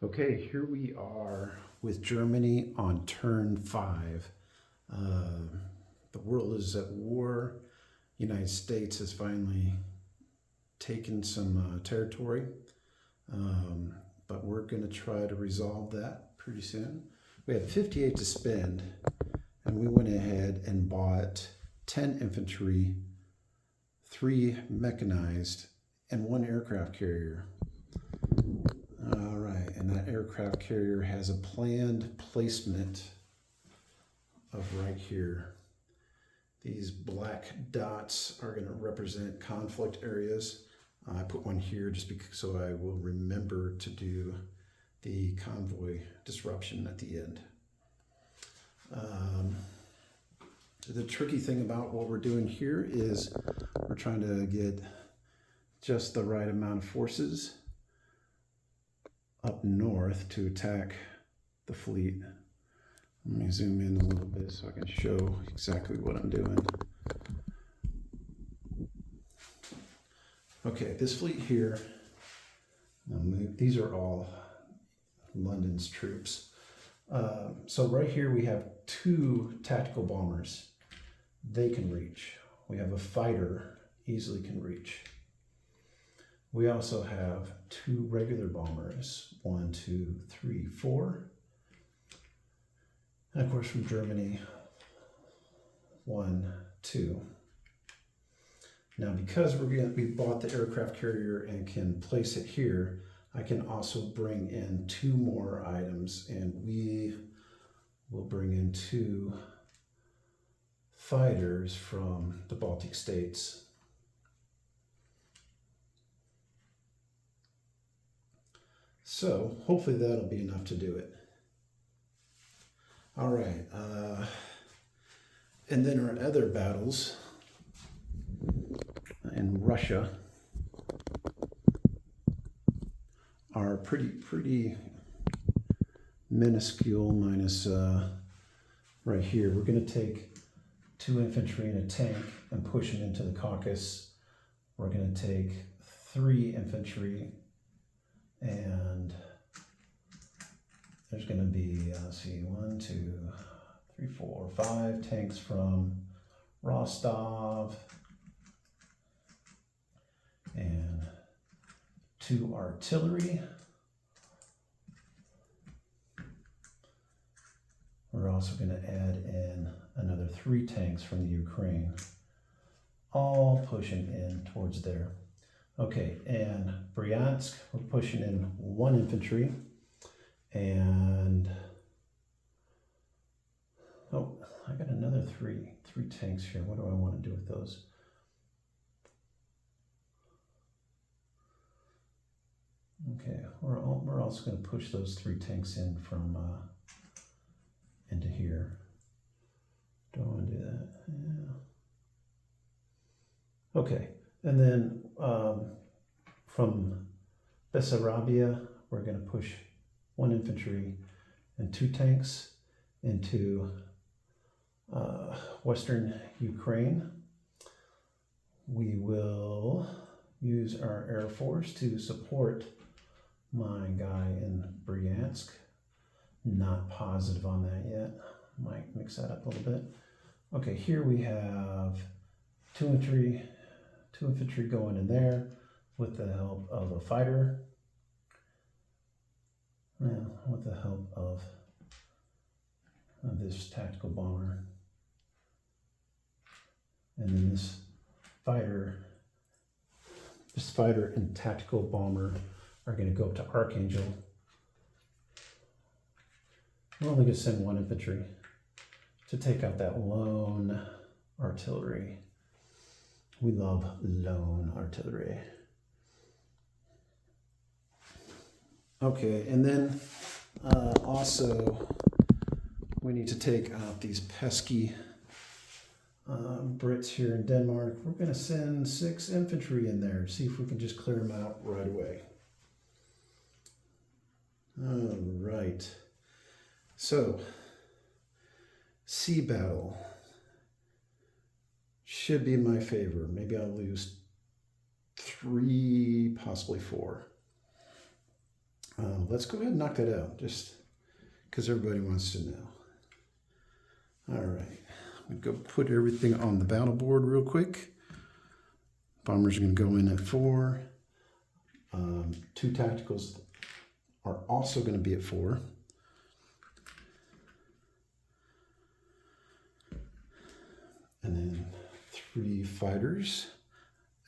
Okay, here we are with Germany on turn 5. The world is at war. United States has finally taken some territory, but we're going to try to resolve that pretty soon. We had 58 to spend, and we went ahead and bought 10 infantry, 3 mechanized, and 1 aircraft carrier. All right, and that aircraft carrier has a planned placement of right here. These black dots are going to represent conflict areas. I put one here just because, so I will remember to do the convoy disruption at the end. The tricky thing about what we're doing here is we're trying to get just the right amount of forces up north to attack the fleet. Let me zoom in a little bit so I can show exactly what I'm doing. Okay, this fleet here, these are all London's troops. So right here we have 2 tactical bombers. They can reach. We have a fighter, easily can reach. We also have 2 regular bombers, 1, 2, 3, 4. And of course from Germany, 1, 2. Now because we bought the aircraft carrier and can place it here, I can also bring in 2 more items, and we will bring in 2 fighters from the Baltic states. So hopefully that'll be enough to do it. All right, and then our other battles in Russia are pretty minuscule, minus right here. We're going to take 2 infantry and a tank and push them into the Caucasus. We're going to take 3 infantry, and there's going to be, let's see, 1, 2, 3, 4, 5 tanks from Rostov, and 2 artillery. We're also going to add in another 3 tanks from the Ukraine, all pushing in towards there. Okay, and Bryansk, we're pushing in 1 infantry, and oh, I got another 3 tanks here. What do I want to do with those? Okay, we're also going to push those 3 tanks in from into here. Don't want to do that. Yeah. Okay, and then from Bessarabia, we're going to push 1 infantry and 2 tanks into western Ukraine. We will use our Air Force to support my guy in Bryansk. Not positive on that yet. Might mix that up a little bit. Okay, here we have 2 infantry going in there with the help of a fighter. Well, with the help of this tactical bomber. And then this fighter and tactical bomber are going to go up to Archangel. We're only going to send 1 infantry to take out that lone artillery. We love lone artillery. Okay, and then also we need to take out these pesky Brits here in Denmark. We're going to send 6 infantry in there, see if we can just clear them out right away. All right. So, sea battle should be in my favor. Maybe I'll lose 3, possibly 4. Let's go ahead and knock that out, just because everybody wants to know. All right, I'm gonna go put everything on the battle board real quick. Bombers are gonna go in at 4. 2 tacticals are also gonna be at 4. And then 3 fighters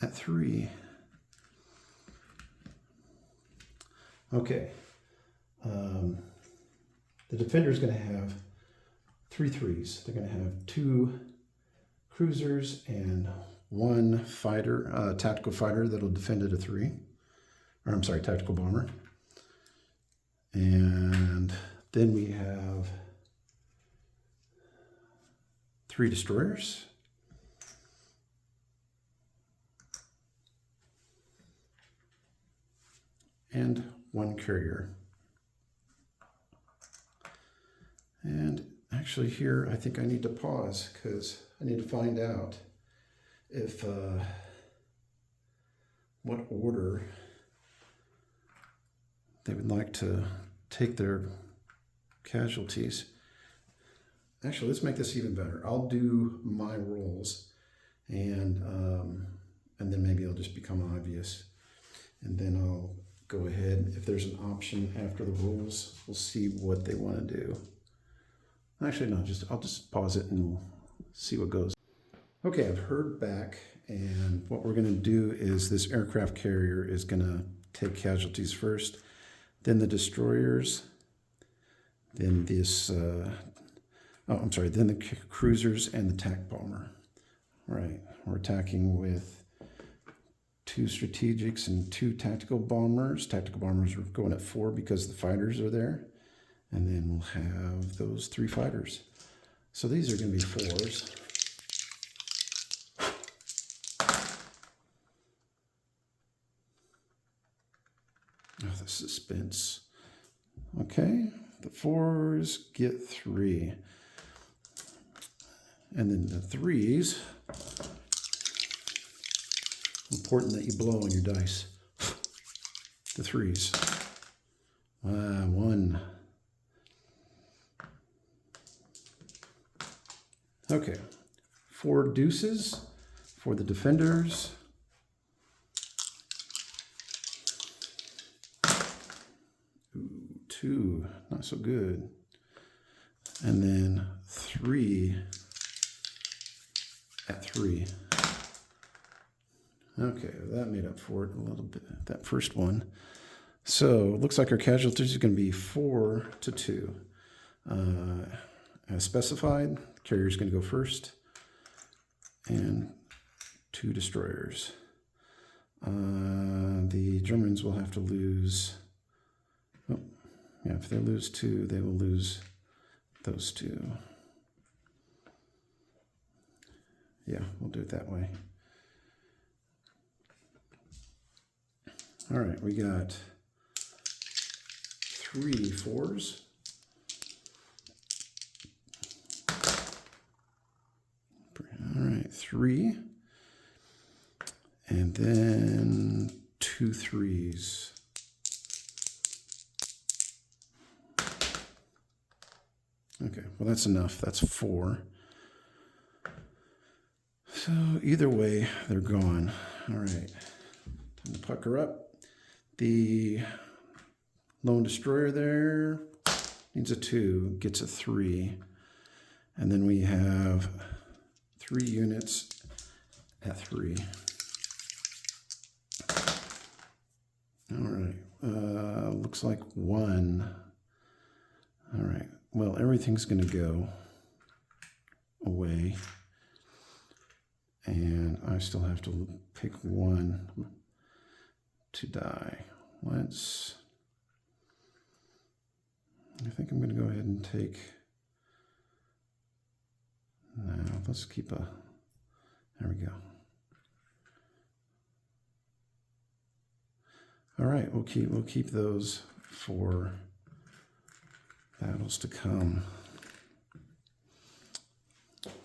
at 3. Okay. The defender is going to have 3 threes. They're going to have 2 cruisers and 1 fighter, tactical fighter that'll defend at a 3. Or I'm sorry, tactical bomber. And then we have 3 destroyers. And 1 carrier. And actually here, I think I need to pause because I need to find out if what order they would like to take their casualties. Actually, let's make this even better. I'll do my rolls, and then maybe it'll just become obvious. And then I'll go ahead, if there's an option after the rules, we'll see what they want to do. Actually, no, I'll just pause it and we'll see what goes. Okay, I've heard back, and what we're going to do is this aircraft carrier is going to take casualties first, then the destroyers, then then the cruisers and the tac bomber. Right, we're attacking with 2 strategics and 2 tactical bombers. Tactical bombers are going at 4 because the fighters are there. And then we'll have those 3 fighters. So these are going to be 4s. Oh, the suspense. Okay, the 4s get 3. And then the 3s, important that you blow on your dice. The 3s. 1. Okay, 4 deuces for the defenders. Ooh, 2, not so good. And then 3 at 3. Okay, that made up for it a little bit, that first one. So it looks like our casualties are going to be 4 to 2. As specified, carrier is going to go first, and 2 destroyers. The Germans will have to lose. Oh, yeah, if they lose 2, they will lose those 2. Yeah, we'll do it that way. All right, we got 3 4s. All right, 3. And then 2 3s. Okay, well that's enough. That's 4. So either way, they're gone. All right, time to pucker up. The lone destroyer there needs a 2, gets a 3. And then we have 3 units at 3. All right, looks like 1. All right, well, everything's going to go away. And I still have to pick 1 to die. I think I'm going to go ahead and take, no, let's keep there we go. All right, we'll keep those for battles to come.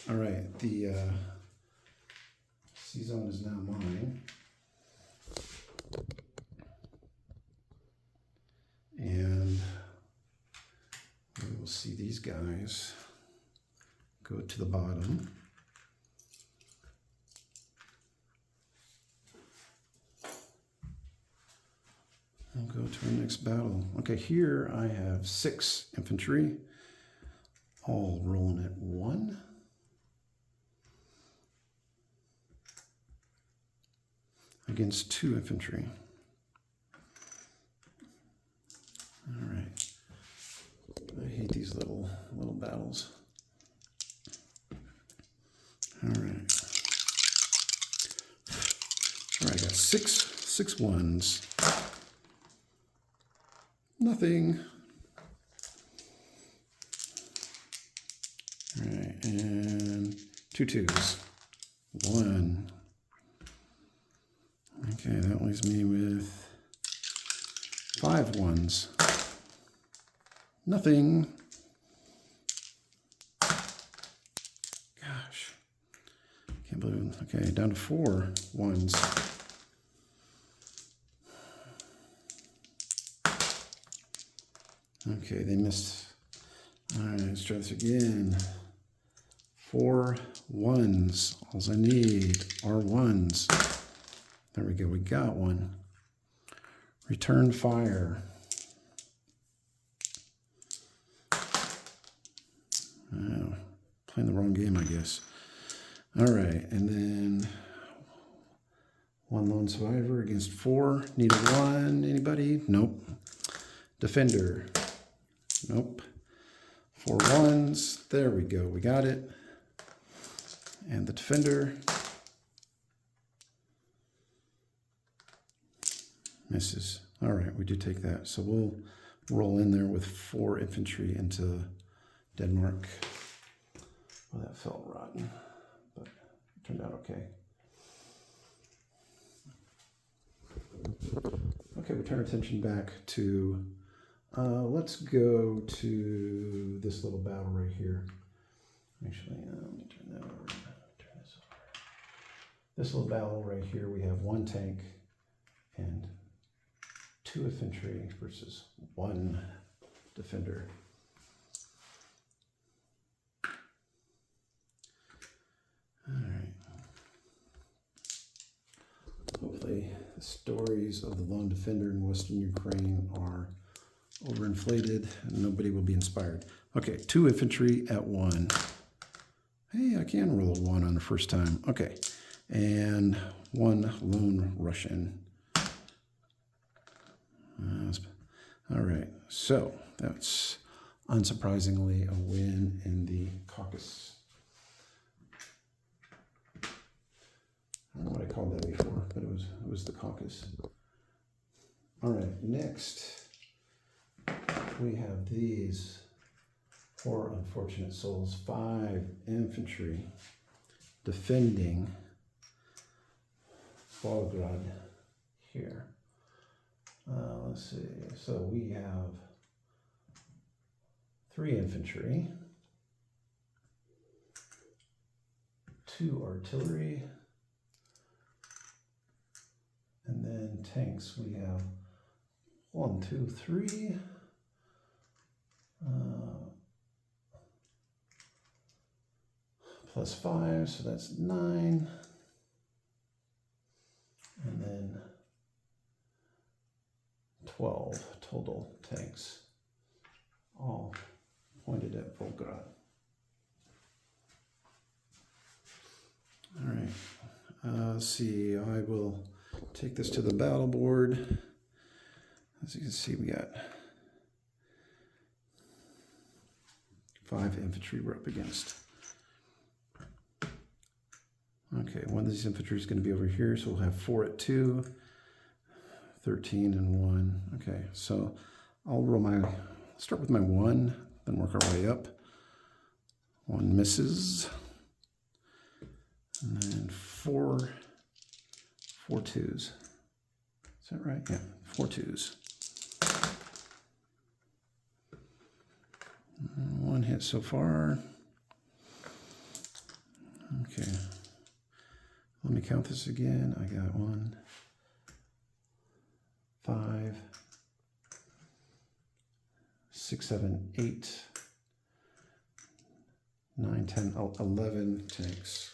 All right, the C-zone is now mine. we'll see these guys go to the bottom. And go to our next battle. Okay, here I have 6 infantry, all rolling at 1. Against 2 infantry. All right. I hate these little battles. All right. All right, I got six ones. Nothing. All right, and 2 twos. 1. Okay, that leaves me with 5 ones. Nothing. Gosh. Can't believe it. Okay, down to 4 ones. Okay, they missed. All right, let's try this again. 4 ones. All I need are ones. There we go, we got one. Return fire. Oh, playing the wrong game, I guess. All right, and then 1 lone survivor against 4. Needed 1. Anybody? Nope. Defender. Nope. 4 ones. There we go. We got it. And the defender misses. All right, we do take that. So we'll roll in there with 4 infantry into Denmark. Well, that felt rotten, but it turned out okay. Okay, we turn our attention back to, let's go to this little battle right here. Actually, let me turn that over. Turn this over. This little battle right here, we have 1 tank and 2 infantry versus 1 defender. All right. Hopefully the stories of the lone defender in Western Ukraine are overinflated and nobody will be inspired. Okay, 2 infantry at 1. Hey, I can roll a 1 on the first time. Okay, and 1 lone Russian. All right, so that's unsurprisingly a win in the Caucasus. I don't know what I called that before, but it was the Caucasus. All right, next we have these 4 unfortunate souls, 5 infantry defending Volgograd here. Let's see, so we have 3 infantry, 2 artillery, and then tanks we have 1, 2, 3, plus 5, so that's 9, and then 12 total tanks, all pointed at Volgograd. All right, let's see, I will take this to the battle board. As you can see, we got 5 infantry we're up against. Okay, 1 of these infantry is going to be over here, so we'll have 4 at 2. 13 and 1. Okay, so I'll roll start with my 1, then work our way up. 1 misses. And then 4 twos. Is that right? Yeah, 4 twos. 1 hit so far. Okay. Let me count this again. I got 1, 5, 6, 7, 8 9, 10, 11 tanks.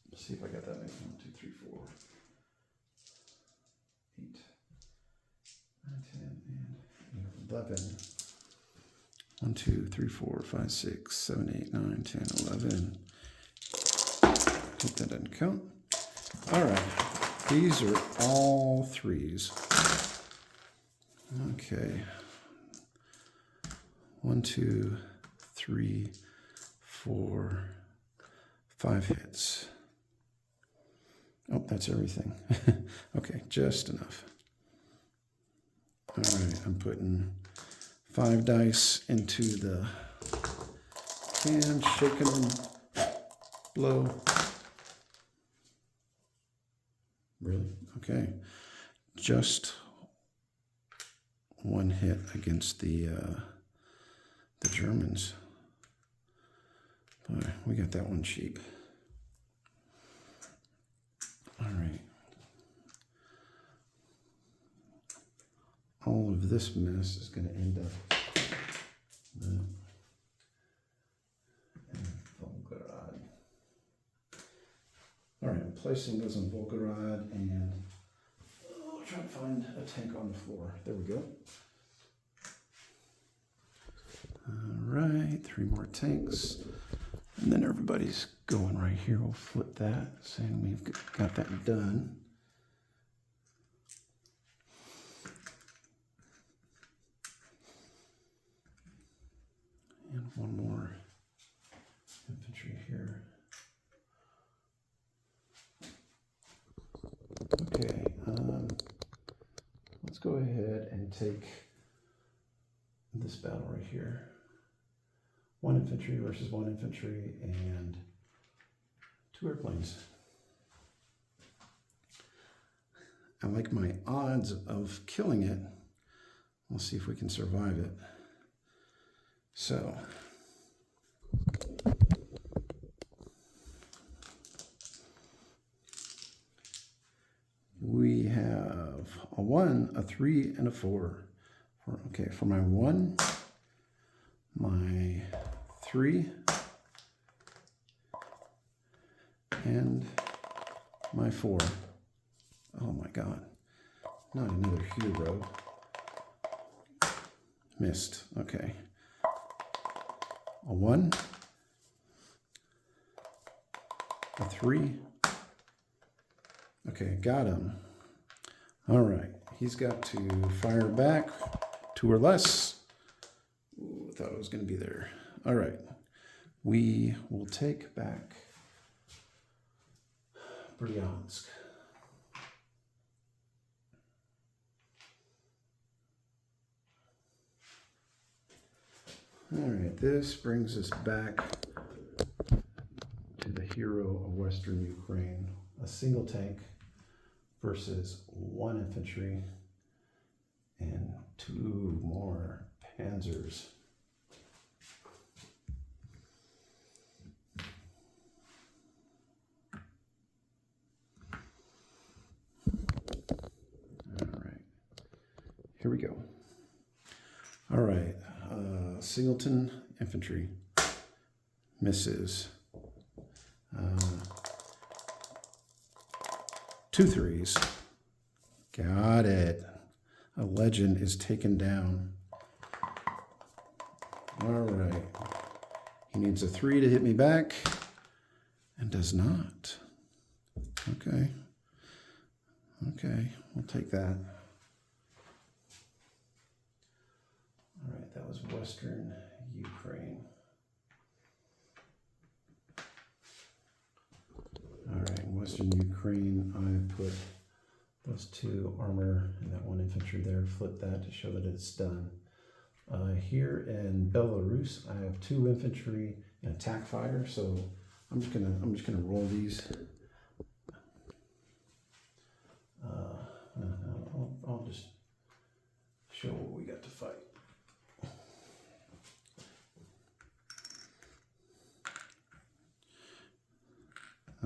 Let's see if I got that many. 1, 2, 3, 4, 8, 9, 10, and 11. 1, 2, 3, 4, 5, 6, 7, 8, 9, 10, 11. Hope that doesn't count. All right. These are all threes. Okay. 1, 2, 3, 4, 5 hits. Oh, that's everything. Okay, just enough. All right, I'm putting 5 dice into the can, shaking them, blow. Really? Okay. Just one hit against the Germans. Boy, we got that one cheap. All right. All of this mess is going to end up in Volgograd. All right, I'm placing those on Volgograd, and I'll try to find a tank on the floor. There we go. All right, 3 more tanks. And then everybody's going right here. We'll flip that, saying we've got that done. And one more infantry here. Okay, let's go ahead and take this battle right here. 1 infantry versus 1 infantry and 2 airplanes. I like my odds of killing it. We'll see if we can survive it. So, we have a 1, a 3, and a 4. Okay, for my 1, my 3, and my 4. Oh my God, not another hero. Missed, okay. A 1, a 3. Okay, got him. All right, he's got to fire back 2 or less. Ooh, I thought it was going to be there. All right, we will take back Bryansk. All right, this brings us back to the hero of Western Ukraine. A single tank versus 1 infantry and 2 more panzers. All right, here we go. All right, Singleton infantry misses. 2 threes. Got it. A legend is taken down. All right. He needs a 3 to hit me back and does not. Okay. Okay, we'll take that. All right, that was Western Ukraine. All right, in Western Ukraine, I put those 2 armor and that 1 infantry there. Flip that to show that it's done. Here in Belarus, I have 2 infantry and a TAC fighter. So I'm just gonna roll these. I'll just show what we got to fight.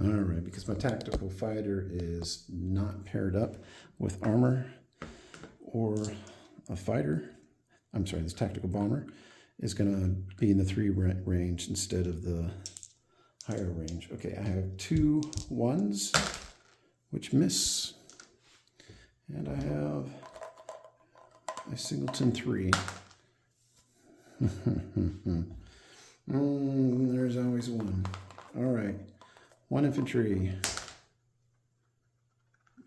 All right, because my tactical fighter is not paired up with armor or a fighter. I'm sorry, this tactical bomber is going to be in the 3 range instead of the higher range. Okay, I have 2 1s, which miss. And I have a singleton 3. There's always one. All right, 1 infantry.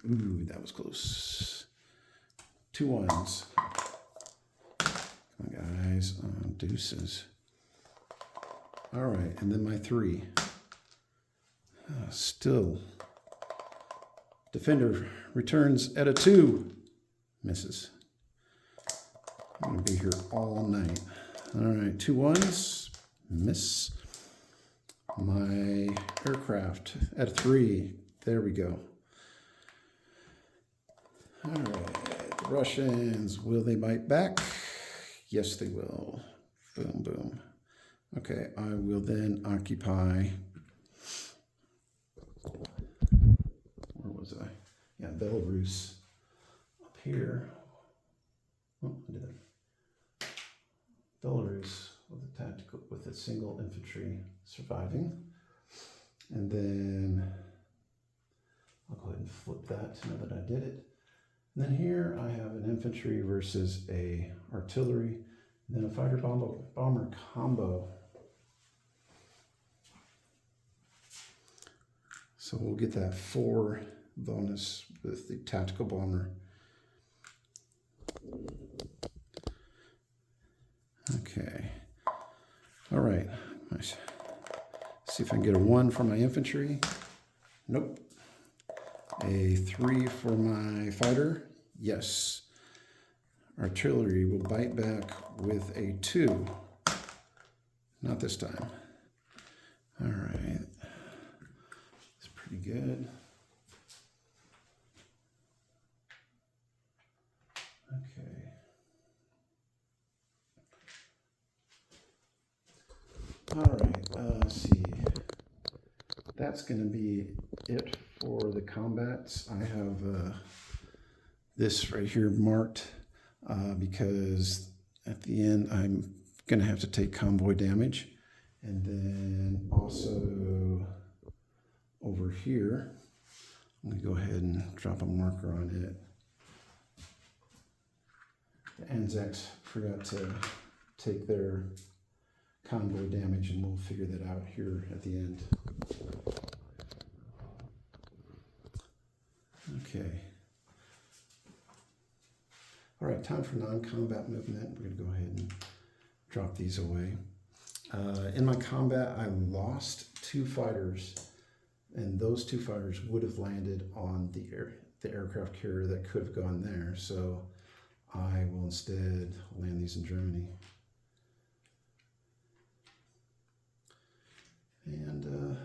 Ooh, that was close. 2 1s. Come on, guys. Deuces. All right, and then my 3. Still. Defender returns at a 2. Misses. I'm going to be here all night. All right, 2 1s. Miss. My aircraft at a 3. There we go. All right, the Russians, will they bite back? Yes, they will. Boom, boom. Okay, I will then occupy, where was I? Yeah, Belarus. Up here. Oh, I did that. Belarus with a single infantry surviving. And then I'll go ahead and flip that now that I did it. And then here I have an infantry versus a artillery, and then a fighter bomber combo. So we'll get that 4 bonus with the tactical bomber. Okay. All right. Nice. See if I can get a 1 for my infantry. Nope. A 3 for my fighter. Yes. Artillery will bite back with a 2. Not this time. All right. It's pretty good. Okay. All right. Let's see. That's going to be it for the combats. I have this right here marked because at the end I'm going to have to take convoy damage. And then also over here, I'm going to go ahead and drop a marker on it. The Anzacs forgot to take their convoy damage, and we'll figure that out here at the end. Okay. All right, time for non-combat movement. We're going to go ahead and drop these away. In my combat, I lost 2 fighters, and those 2 fighters would have landed on the aircraft carrier that could have gone there. So I will instead land these in Germany. And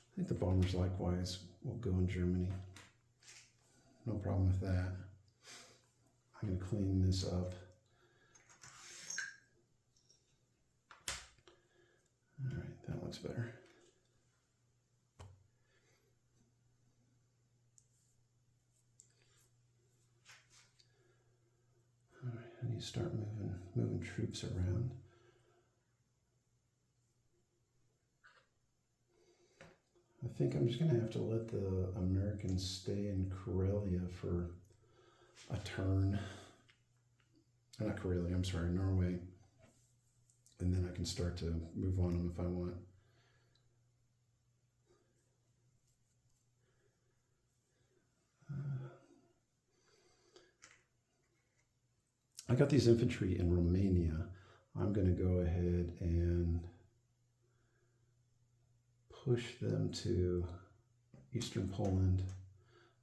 I think the bombers likewise will go in Germany. No problem with that. I'm going to clean this up. All right, that looks better. All right, I need to start moving troops around. I think I'm just going to have to let the Americans stay in Karelia for a turn. Not Karelia, I'm sorry, Norway. And then I can start to move on them if I want. I got these infantry in Romania. I'm going to go ahead and push them to eastern Poland,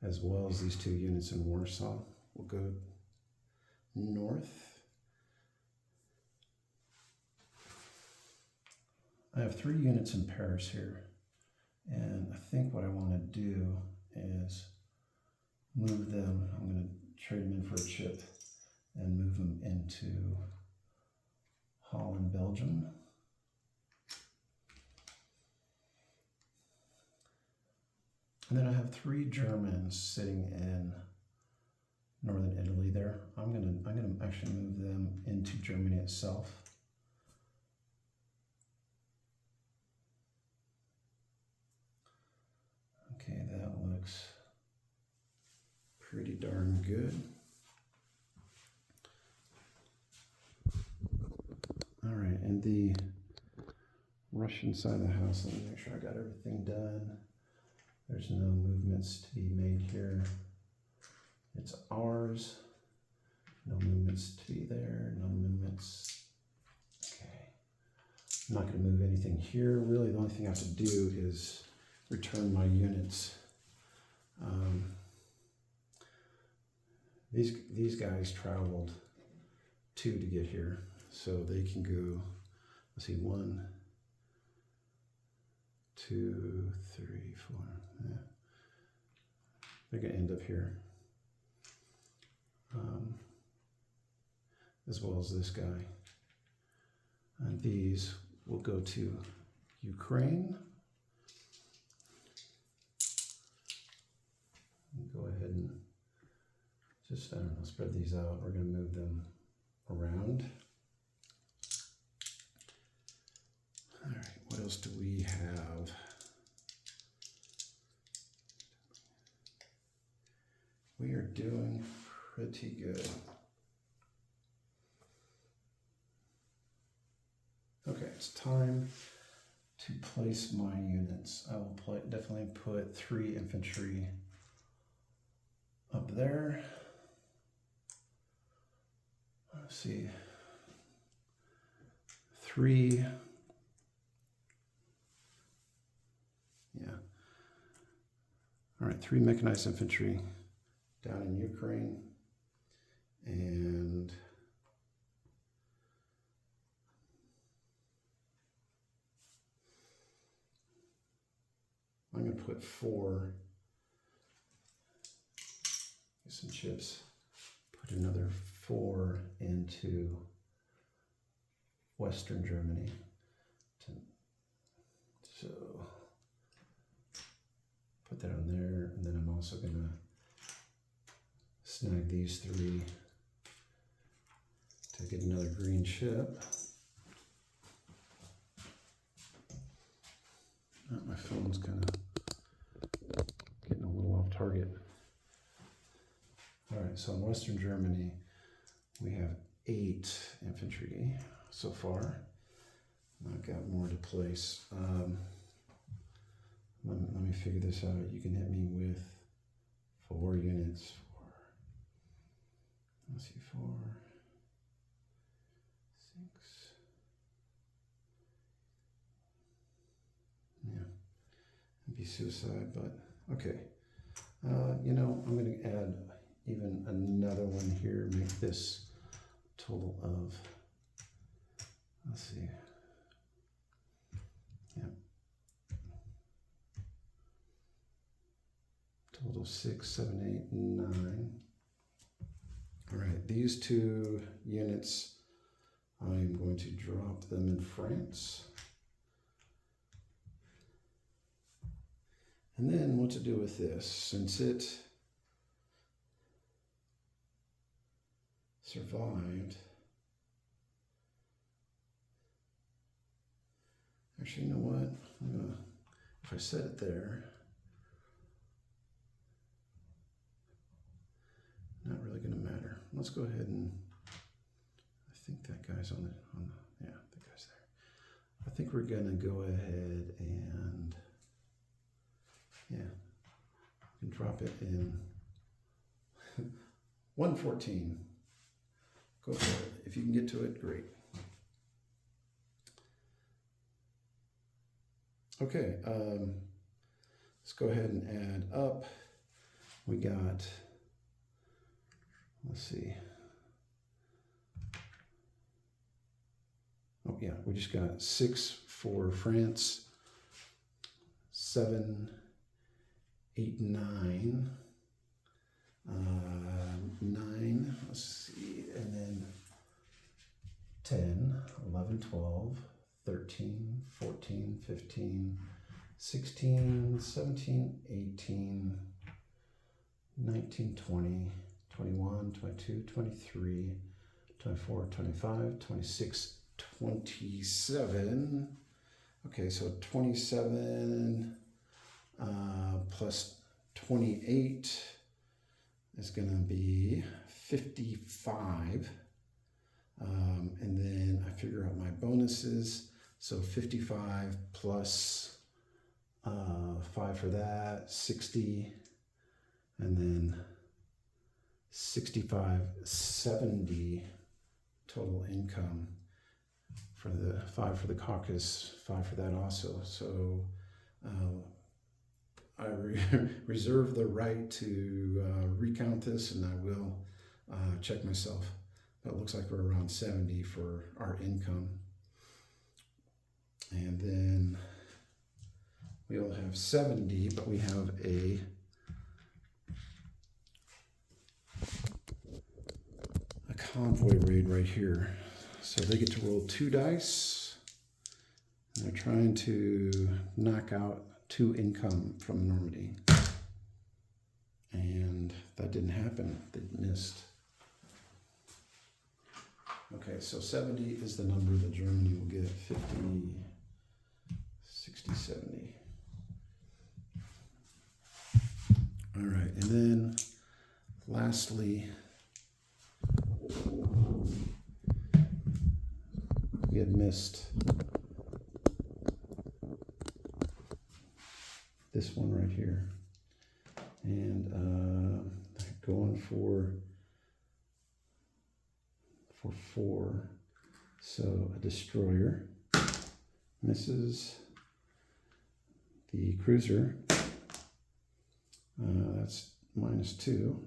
as well as these 2 units in Warsaw. We'll go north. I have 3 units in Paris here, and I think what I want to do is move them. I'm going to trade them in for a chip and move them into Holland, Belgium. And then I have 3 Germans sitting in northern Italy there. I'm gonna actually move them into Germany itself. Okay, that looks pretty darn good. All right, and the Russian side of the house, let me make sure I got everything done. There's no movements to be made here. It's ours. No movements to be there, no movements. Okay. I'm not gonna move anything here. Really, the only thing I have to do is return my units. These guys traveled 2 to get here, so they can go, let's see, 1, 2, 3, 4, yeah. They're gonna end up here. As well as this guy. And these will go to Ukraine. Go ahead and just, I don't know, spread these out. We're going to move them around. All right, what else do we have? We are doing pretty good. Okay, it's time to place my units. I will definitely put 3 infantry up there. Let's see. 3. Yeah. All right, 3 mechanized infantry down in Ukraine. And I'm going to put 4, get some chips, put another 4 into Western Germany. So put that on there, and then I'm also going to snag these 3 to get another green chip. Oh, my phone's kind of getting a little off target. All right, so in Western Germany, we have 8 infantry so far. I've got more to place. Let me figure this out. You can hit me with 4 units. 4. Let's see, 4, 6. Yeah, it'd be suicide, but okay. You know, I'm going to add even another one here, make this total of, let's see, yeah, total 6, 7, 8, 9. All right, these 2 units, I'm going to drop them in France. And then what to do with this, since it survived. Actually, you know what? If I set it there, not really gonna matter. Let's go ahead and, I think that guy's on the yeah, the guy's there. I think we're gonna go ahead and, yeah, we can drop it in 114. Go for it. If you can get to it, great. Okay, let's go ahead and add up. We got, let's see. Oh yeah, we just got 6 for France, 7, 8, 9. 9, let's see, and then 10, 11, 12, 13, 14, 15, 16, 17, 18, 19, 20, 21, 22, 23, 24, 25, 26, 27. Okay, so 27 plus 28 is going to be 55. And then I figure out my bonuses. So 55 plus 5 for that, 60. And then 65, 70 total income for the 5 for the caucus, 5 for that also. So I reserve the right to recount this, and I will check myself. But it looks like we're around 70 for our income. And then we'll have 70, but we have a convoy raid right here. So they get to roll 2 dice. And they're trying to knock out 2 income from Normandy. And that didn't happen. They missed. Okay, so 70 is the number that Germany will get. 50, 60, 70. All right, and then lastly, we had missed this one right here. And going for 4. So a destroyer misses the cruiser. That's -2.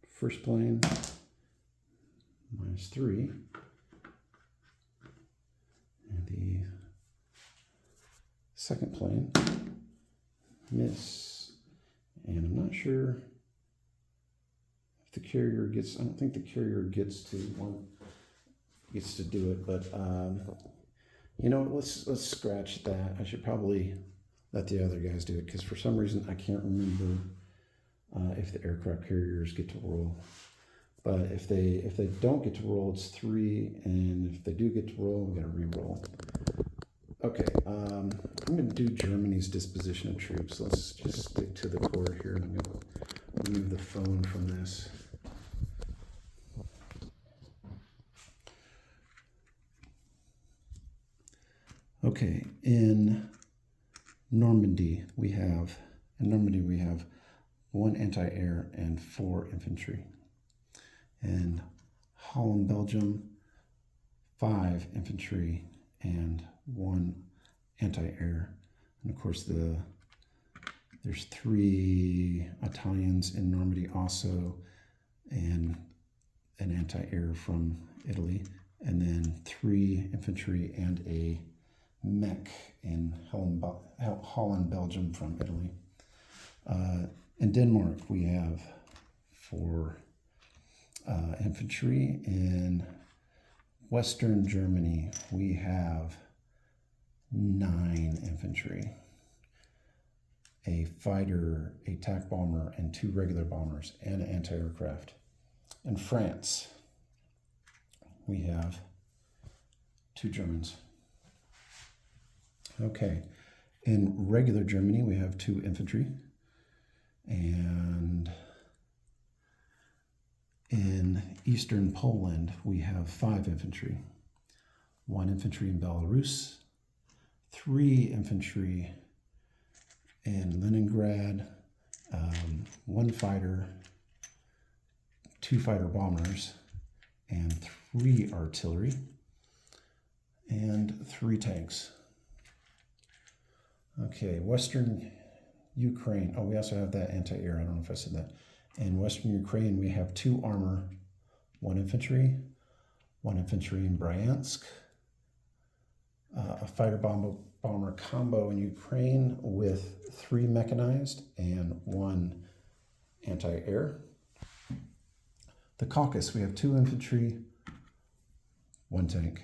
First plane, -3. And the second plane, miss. And I'm not sure if the carrier gets, I don't think the carrier gets to do it, but you know, let's scratch that. I should probably let the other guys do it, because for some reason I can't remember if the aircraft carriers get to roll. But if they don't get to roll, it's 3, and if they do get to roll, we got to re-roll. Okay, I'm going to do Germany's disposition of troops. Let's just stick to the core here, and I'm going to remove the phone from this. Okay, in Normandy we have 1 anti-air and 4 infantry. In Holland, Belgium, 5 infantry and 1 anti-air. And of course there's 3 Italians in Normandy also, and an anti-air from Italy, and then 3 infantry and a mech in Holland, Belgium from Italy. In Denmark, we have 4 infantry. In Western Germany, we have 9 infantry, a fighter, a attack bomber, and 2 regular bombers, and an anti-aircraft. In France, we have 2 Germans. Okay, in regular Germany, we have 2 infantry, and in Eastern Poland, we have 5 infantry, 1 infantry in Belarus, 3 infantry in Leningrad, 1 fighter, 2 fighter bombers, and 3 artillery, and 3 tanks. Okay, Western Ukraine. Oh, we also have that anti-air. I don't know if I said that. In Western Ukraine, we have 2 armor, 1 infantry, 1 infantry in Bryansk, a fighter bomber combo in Ukraine with 3 mechanized and 1 anti-air. The Caucasus, we have 2 infantry, 1 tank.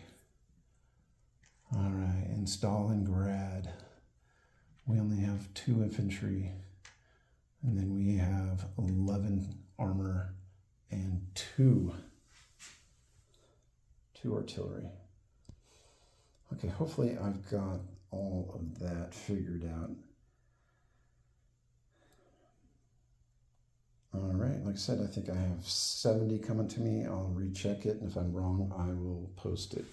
All right, in Stalingrad, we only have 2 infantry, And then we have 11 armor and two artillery. Okay, hopefully I've got all of that figured out. All right, like I said, I think I have 70 coming to me. I'll recheck it, and if I'm wrong, I will post it.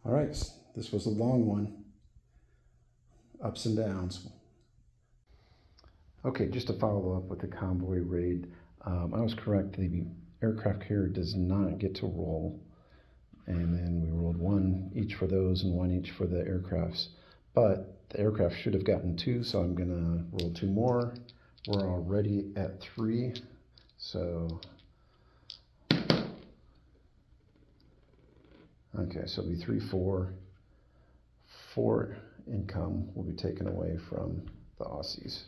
All right, this was a long one. Ups and downs. Okay, just to follow up with the convoy raid, I was correct. The aircraft carrier does not get to roll. And then we rolled one each for those and one each for the aircrafts. But the aircraft should have gotten two, so I'm gonna roll two more. We're already at 3, so okay, so it'll be 3, 4. 4 income will be taken away from the Aussies.